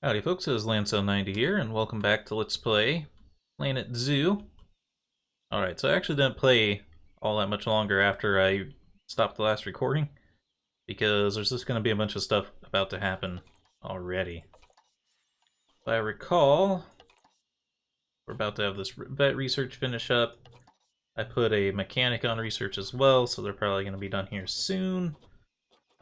Howdy folks, it is Lancel90 here, and welcome back to Let's Play Planet Zoo. Alright, so I actually didn't play all that much longer after I stopped the last recording, because there's just going to be a bunch of stuff about to happen already. If I recall, we're about to have this vet research finish up. I put a mechanic on research as well, so they're probably going to be done here soon.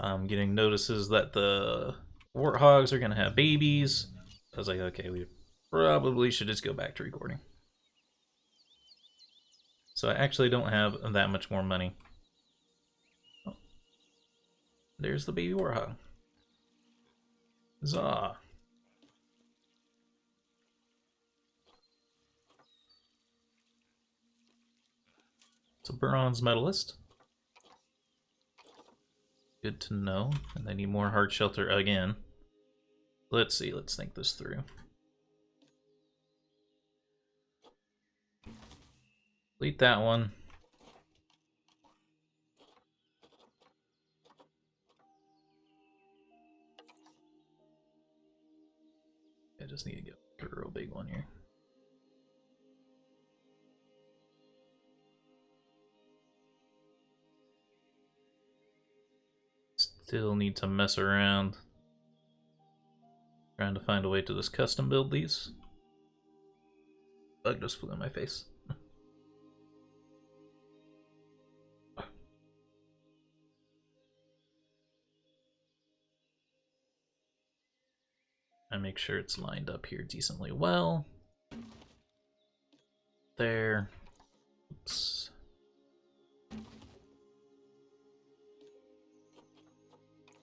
I'm getting notices that the warthogs are going to have babies. I was like, okay, we probably should just go back to recording. So I actually don't have that much more money. Oh, there's the baby warthog. Huzzah. It's a bronze medalist. Good to know. And I need more hard shelter again. Let's see, let's think this through. Delete that one. I just need to get a real big one here. Still need to mess around. Trying to find a way to just custom build these. Bug just flew in my face. I make sure it's lined up here decently well. There. Oops.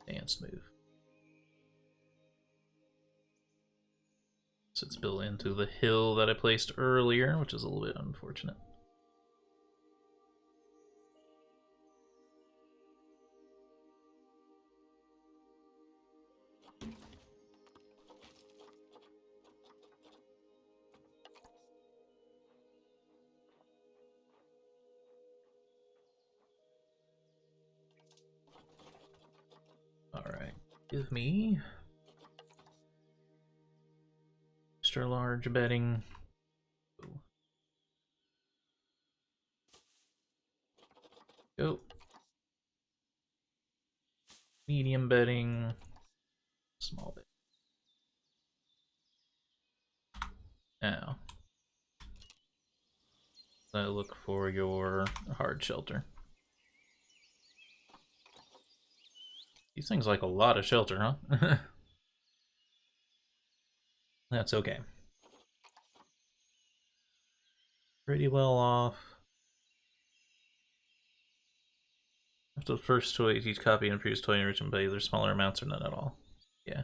Dance move. So it's built into the hill that I placed earlier, which is a little bit unfortunate. Alright, give me extra large bedding. Go. Medium bedding. Small bedding. Now, I look for your hard shelter. These things like a lot of shelter, huh? That's okay. Pretty well off. After the first toy, each copy and previous toy enrichment by either smaller amounts or none at all. Yeah.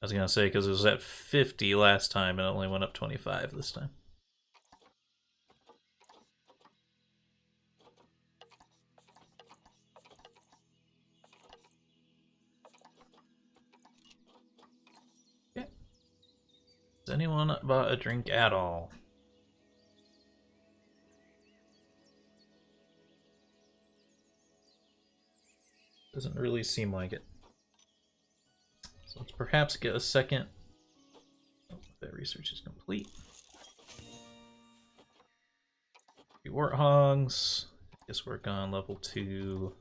I was gonna say, because it was at 50 last time and it only went up 25 this time. Okay. Has anyone bought a drink at all? Doesn't really seem like it. So let's perhaps get a second. Oh, that research is complete. Three warthogs. Guess work on level 2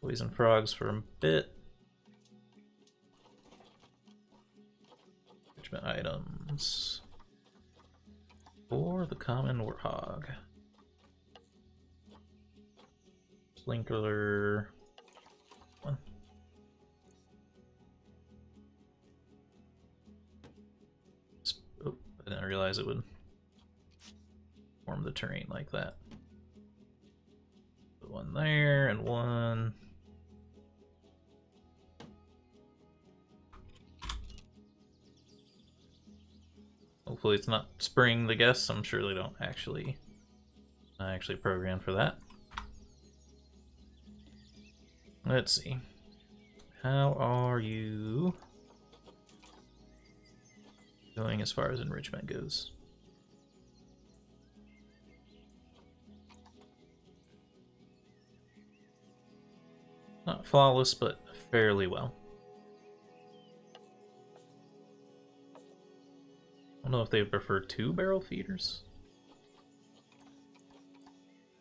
poison frogs for a bit. Enrichment items for the common warthog. Sprinkler. One. Oh, I didn't realize it would form the terrain like that. Put one there and one. Hopefully it's not spraying the guests. I'm sure they don't actually program for that. Let's see. How are you doing as far as enrichment goes? Not flawless, but fairly well. know if they prefer 2 barrel feeders.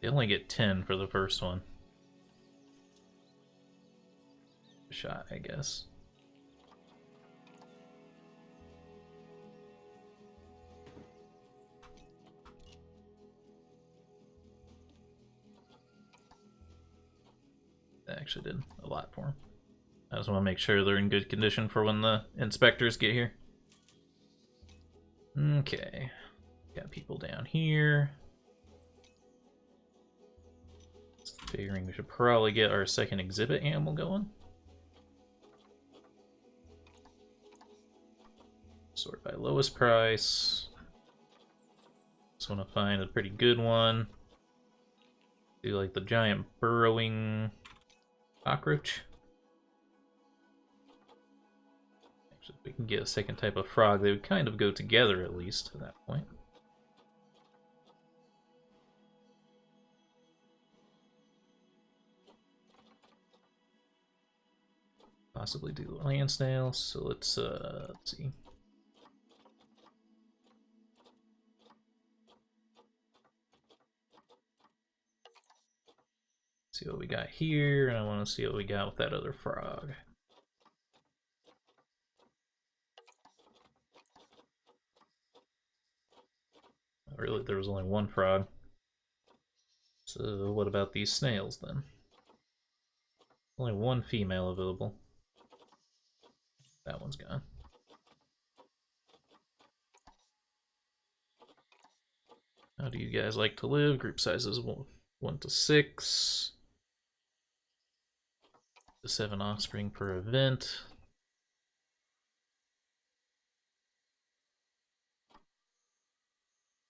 They only get 10 for the first one. Shot, I guess. That actually did a lot for them. I just want to make sure they're in good condition for when the inspectors get here. Okay. Got people down here. Figuring we should probably get our second exhibit animal going. Sort by lowest price. Just want to find a pretty good one. Do like the giant burrowing cockroach. Actually, if we can get a second type of frog, they would kind of go together at least at that point. Possibly do land snails, so let's see. See what we got here, and I want to see what we got with that other frog. Really, there was only one frog. So what about these snails then? Only one female available. That one's gone. How do you guys like to live? Group sizes 1 to 6. To 7 offspring per event.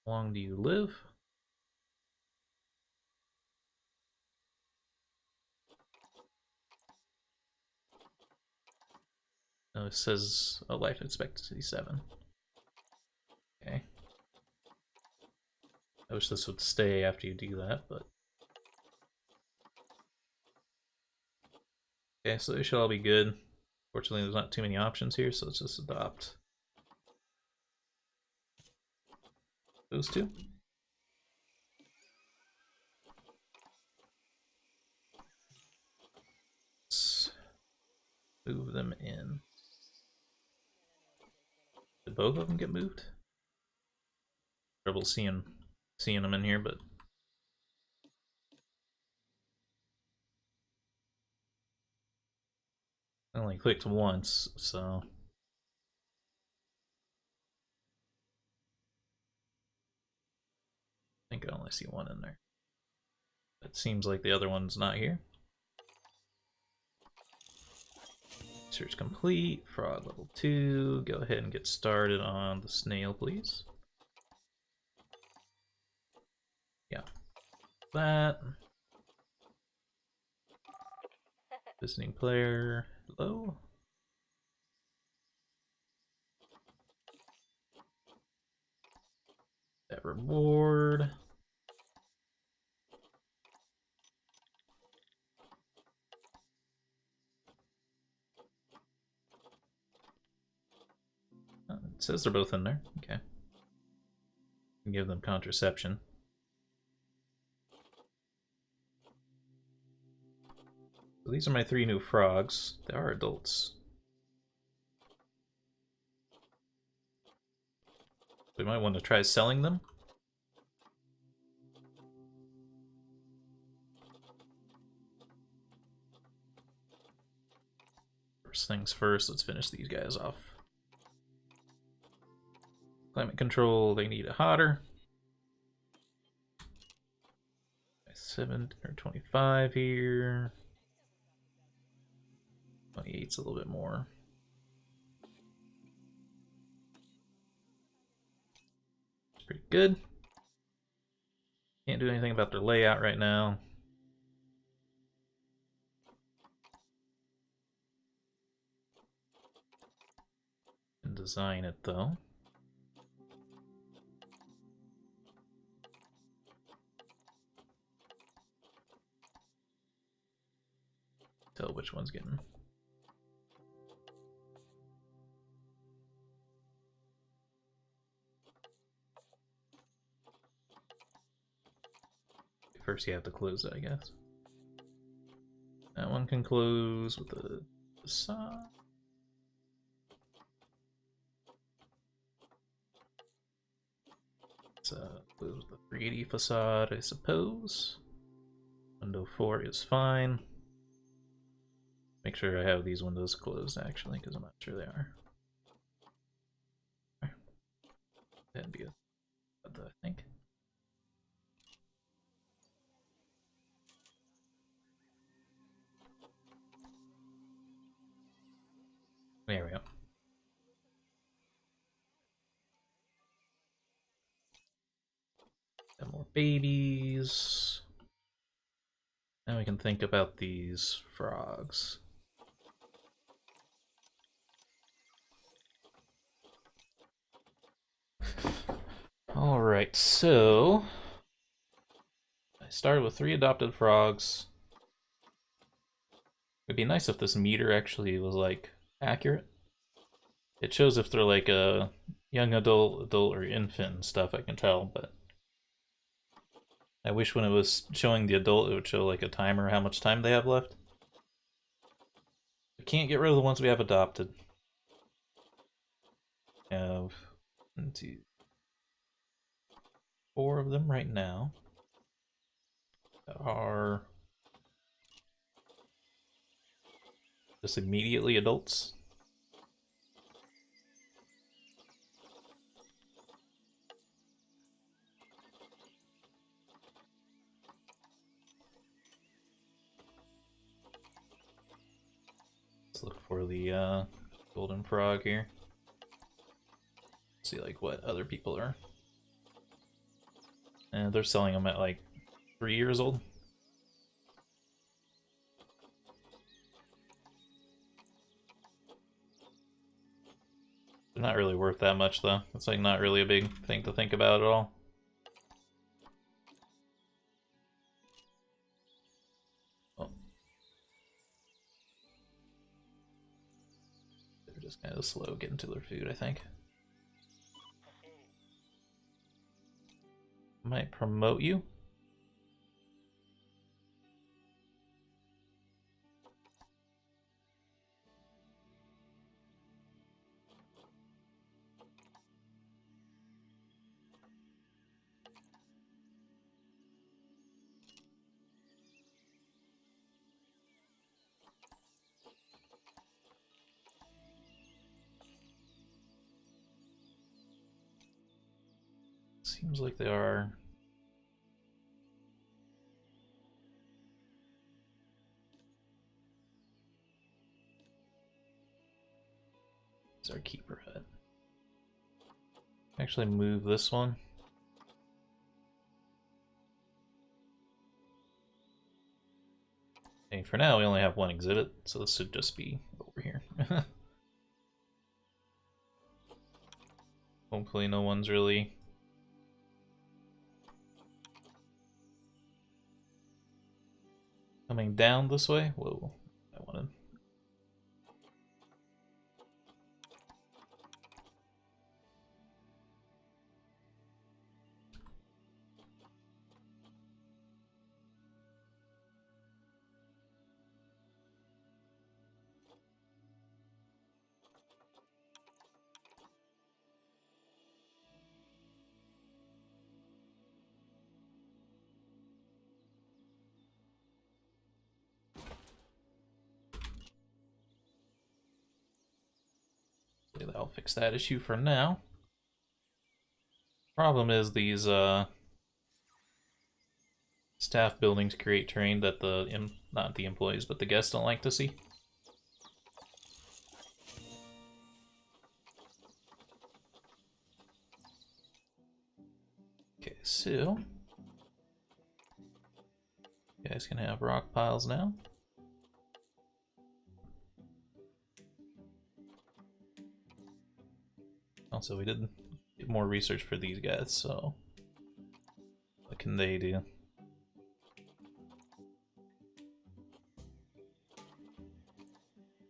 How long do you live? No, it says a life expectancy 7. Okay. I wish this would stay after you do that, but... Okay, so they should all be good. Fortunately, there's not too many options here, so let's just adopt those two. Let's move them in. Did both of them get moved? Trouble seeing them in here, but I only clicked once, so I think I only see one in there. It seems like the other one's not here. Search complete, frog level 2. Go ahead and get started on the snail, please. Yeah. That. Visiting player. Hello. That reward. Oh, it says they're both in there. Okay. Give them contraception. So these are my 3 new frogs. They are adults. We might want to try selling them. First things first, let's finish these guys off. Climate control, they need it hotter. 7 or 25 here. 28's a little bit more. It's pretty good. Can't do anything about their layout right now. Can design it though. Tell which one's getting. first you have to close it, I guess. That one can close with the facade. Let's close with the 380 facade, I suppose. Window 4 is fine. Make sure I have these windows closed, actually, because I'm not sure they are. That'd be a I think. There we go. Got more babies. Now we can think about these frogs. Alright, so I started with 3 adopted frogs. It'd be nice if this meter actually was like accurate. It shows if they're like a young adult, or infant and stuff, I can tell, but I wish when it was showing the adult it would show like a timer how much time they have left. We can't get rid of the ones we have adopted. We have 1, 2, 4 of them right now that are just immediately adults. Let's look for the golden frog here. See like what other people are. And they're selling them at like 3 years old. They're not really worth that much though. It's like not really a big thing to think about at all. Oh. They're just kind of slow getting to their food, I think. Might promote you. Seems like they are. It's our keeper hut. Actually move this one. Okay, for now we only have 1 exhibit, so this should just be over here. Hopefully no one's really coming down this way. Whoa, I wanted. That'll fix that issue for now. Problem is these staff buildings create terrain that not the employees, but the guests don't like to see. Okay, so you guys can have rock piles now. Also, we did get more research for these guys, so what can they do?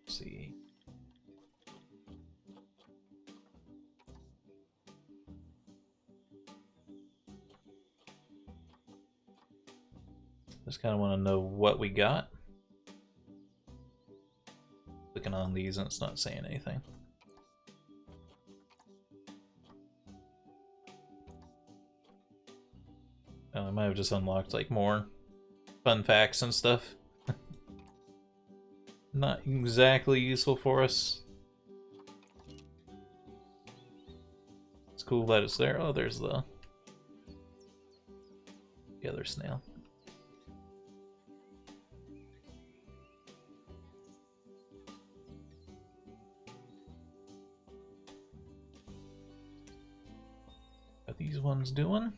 Let's see. Just kind of want to know what we got. Clicking on these and it's not saying anything. I might have just unlocked like more fun facts and stuff. Not exactly useful for us. It's cool that it's there. Oh, there's the other snail. What are these ones doing?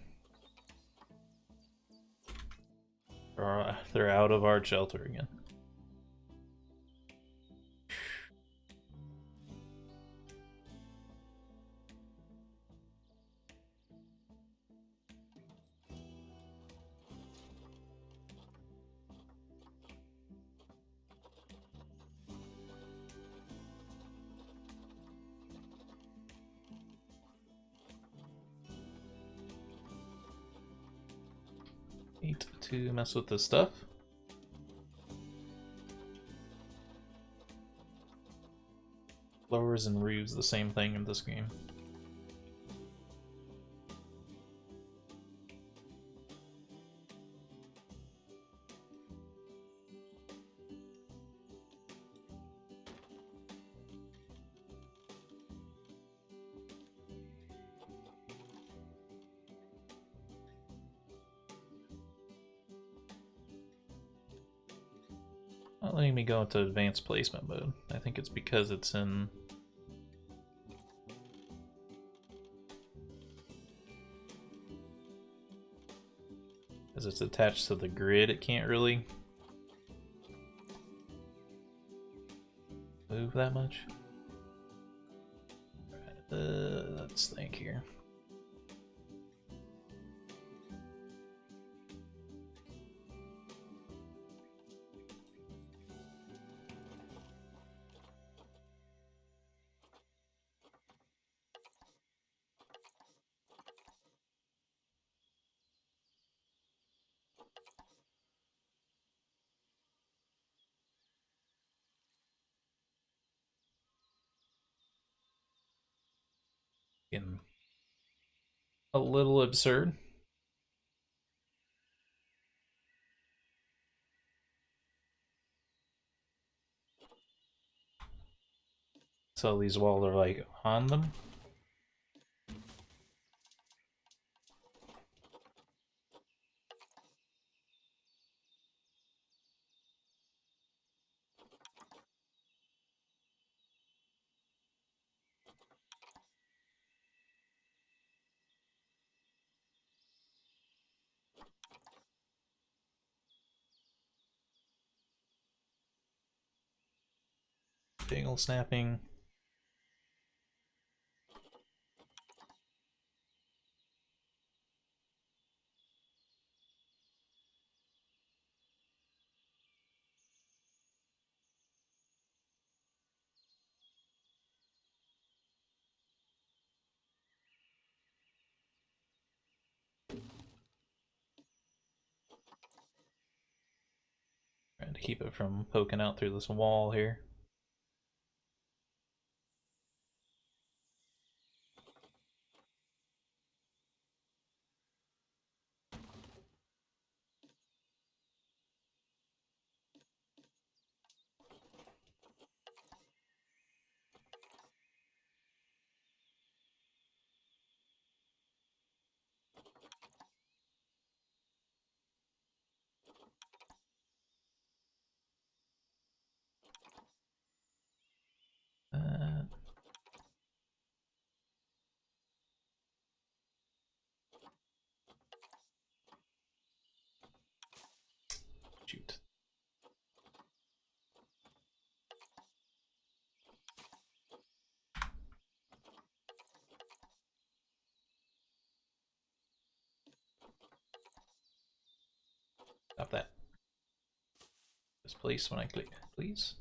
They're out of our shelter again. Need to mess with this stuff. Blowers and roofs, the same thing in this game. Not letting me go into advanced placement mode. I think it's because it's in... As it's attached to the grid, it can't really move that much. Let's think here. Getting a little absurd. So these walls are like on them. Bagel snapping. Trying to keep it from poking out through this wall here. Shoot. Stop that. Displace when I click, please.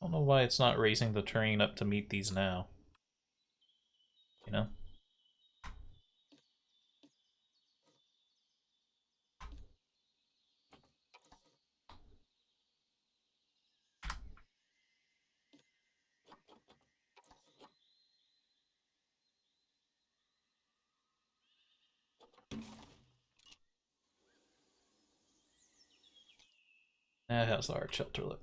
don't know why it's not raising the terrain up to meet these now. You know? How's the art shelter look?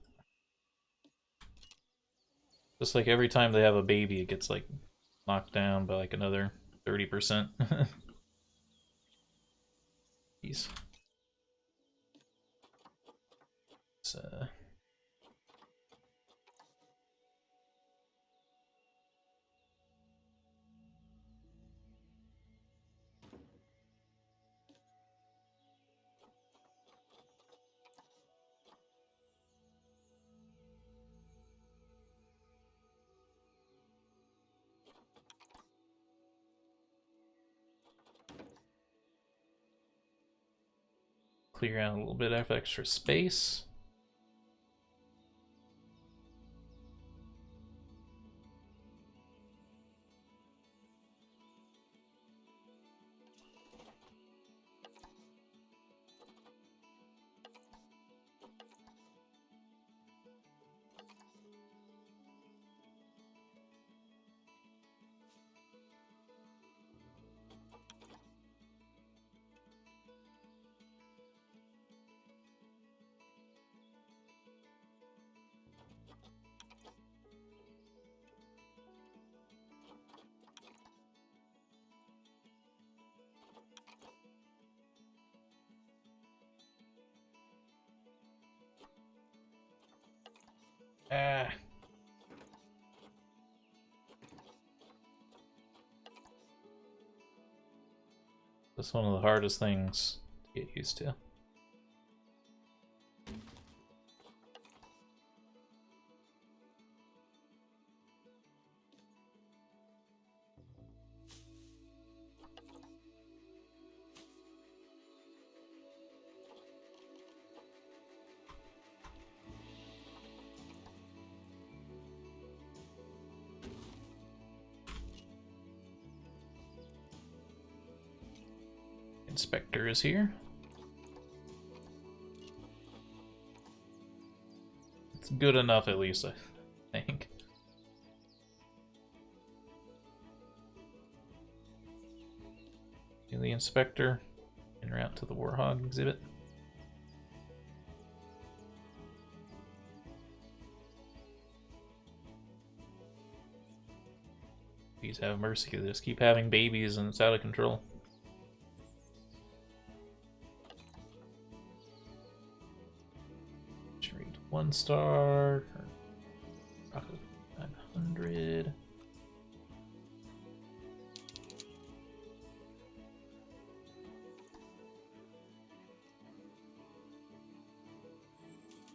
Just like every time they have a baby, it gets like knocked down by like another 30%. Jeez. It's, clear out a little bit of extra space. Ah. That's one of the hardest things to get used to. Inspector is here. It's good enough, at least, I think. The inspector en route to the Warhog exhibit. Please have mercy. They just keep having babies and it's out of control. Rate 1 star. Rocket 500. It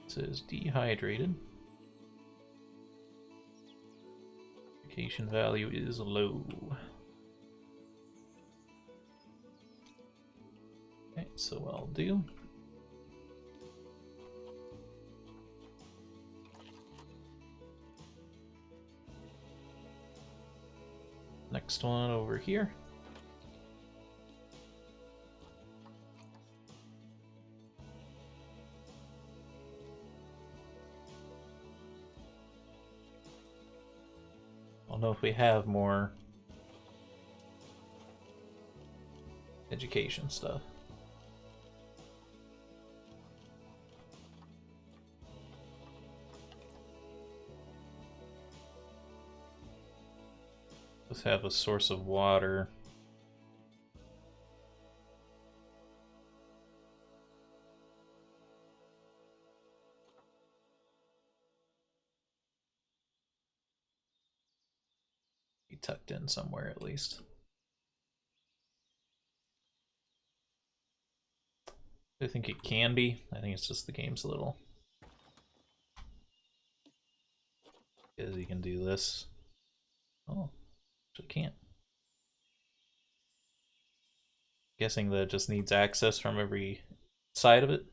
says dehydrated. Vacation value is low. Okay, so I'll do. Next one over here. I don't know if we have more education stuff. Let's have a source of water. Be tucked in somewhere at least. I think it can be. I think it's just the game's a little. Because you can do this. Oh, actually can't. Guessing that it just needs access from every side of it.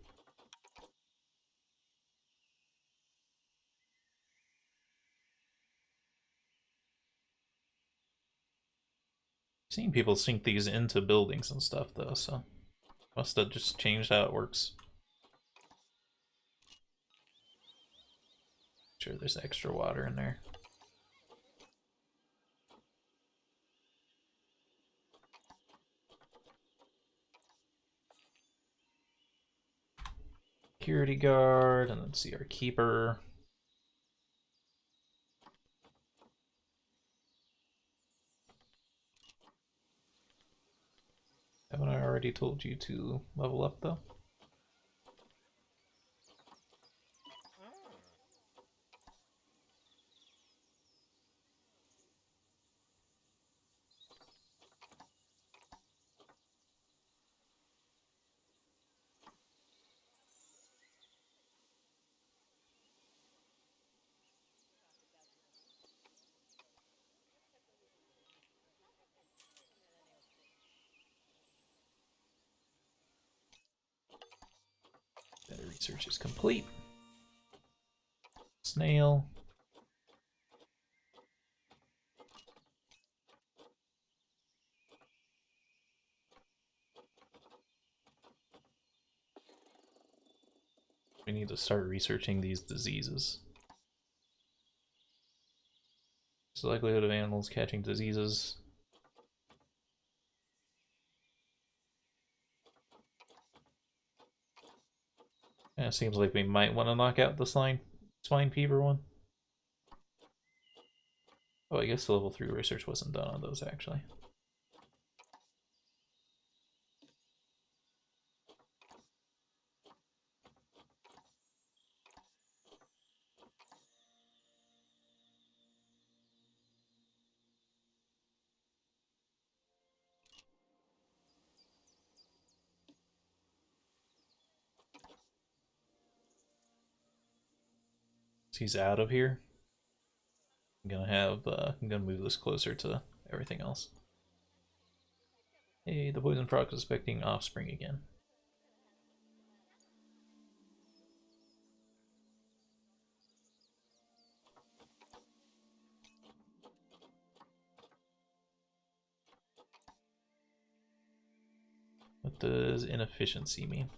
Seen people sink these into buildings and stuff though, so must have just changed how it works. Sure, there's extra water in there. Security guard, and then see our keeper. Haven't I already told you to level up though? That research is complete. Snail. We need to start researching these diseases. What's the likelihood of animals catching diseases? Yeah, it seems like we might want to knock out the swine fever one. Oh, I guess the level 3 research wasn't done on those actually. He's out of here. I'm gonna move this closer to everything else. Hey, the poison frog is expecting offspring again. What does inefficiency mean?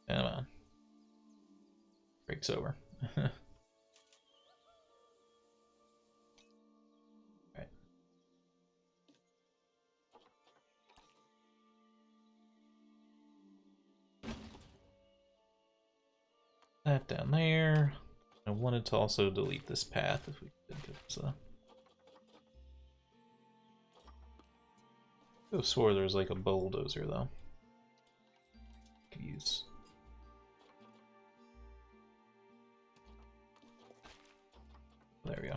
Come on. Break's over. Alright. That down there. I wanted to also delete this path if we could, so. I swore there was like a bulldozer though. Could use. There we go.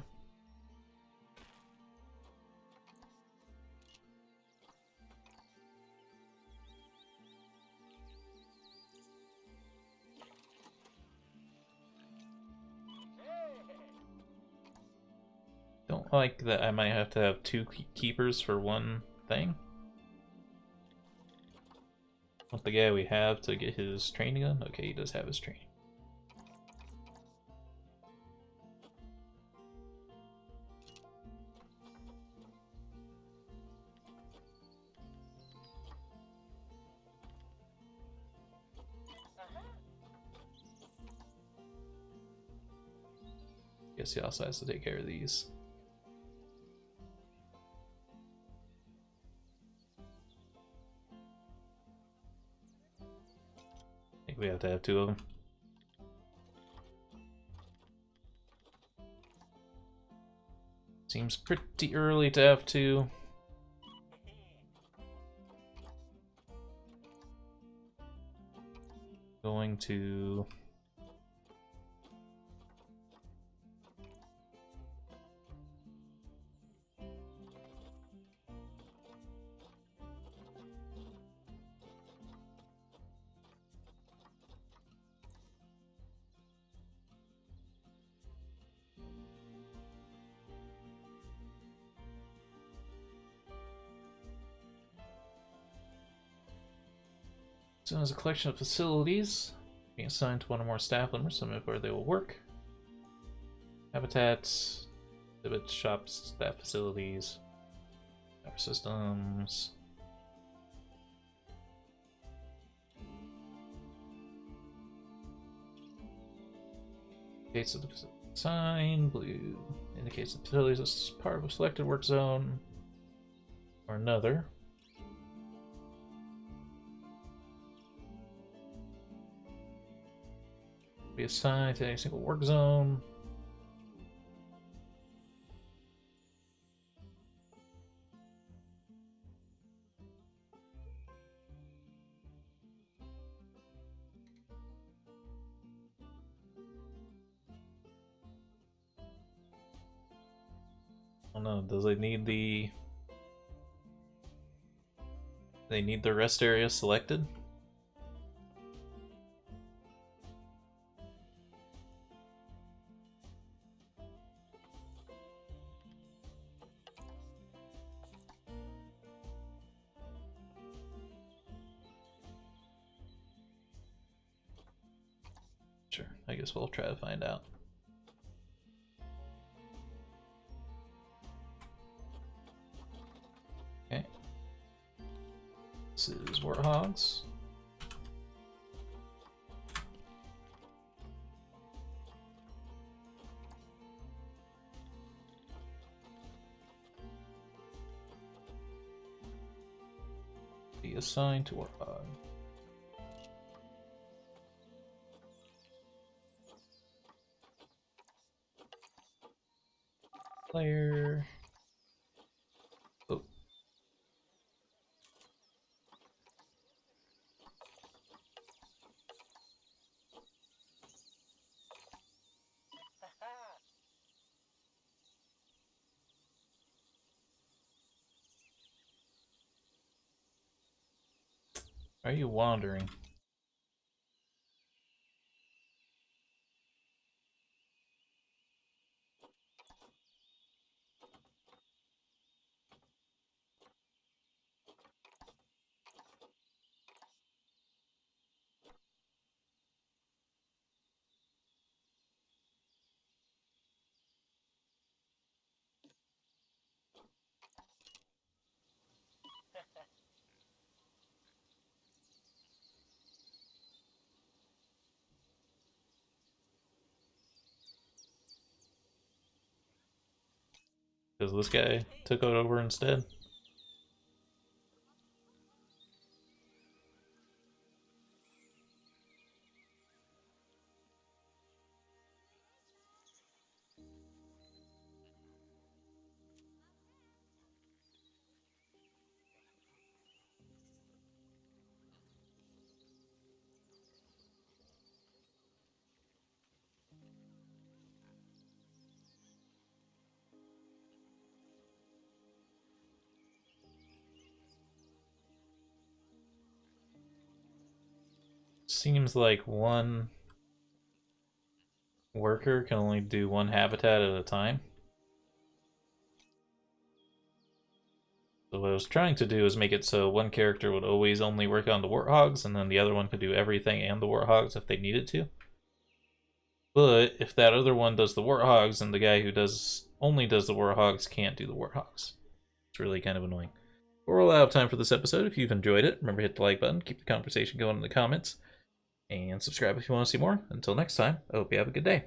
Don't like that I might have to have two keepers for one thing. Want the guy we have to get his training done? Okay, he does have his training. Guess he also has to take care of these. I think we have to have two of them. Seems pretty early to have two. Going to... So as a collection of facilities, being assigned to one or more staff members, some of where they will work. Habitats, exhibits, shops, staff facilities, power systems. Indicates that the facility sign, blue indicates the facility is part of a selected work zone or another. Be assigned to any single work zone. I don't know, does it need the... They need the rest area selected? Sure, I guess we'll try to find out. Okay. This is warthogs. Be assigned to warthog. Player. Oh. Are you wandering? Because this guy took it over instead. Seems like one worker can only do one habitat at a time. So what I was trying to do is make it so one character would always only work on the warthogs, and then the other one could do everything and the warthogs if they needed to. But if that other one does the warthogs, and the guy who only does the warthogs can't do the warthogs. It's really kind of annoying. We're all out of time for this episode. If you've enjoyed it, remember to hit the like button, keep the conversation going in the comments, and subscribe if you want to see more. Until next time, I hope you have a good day.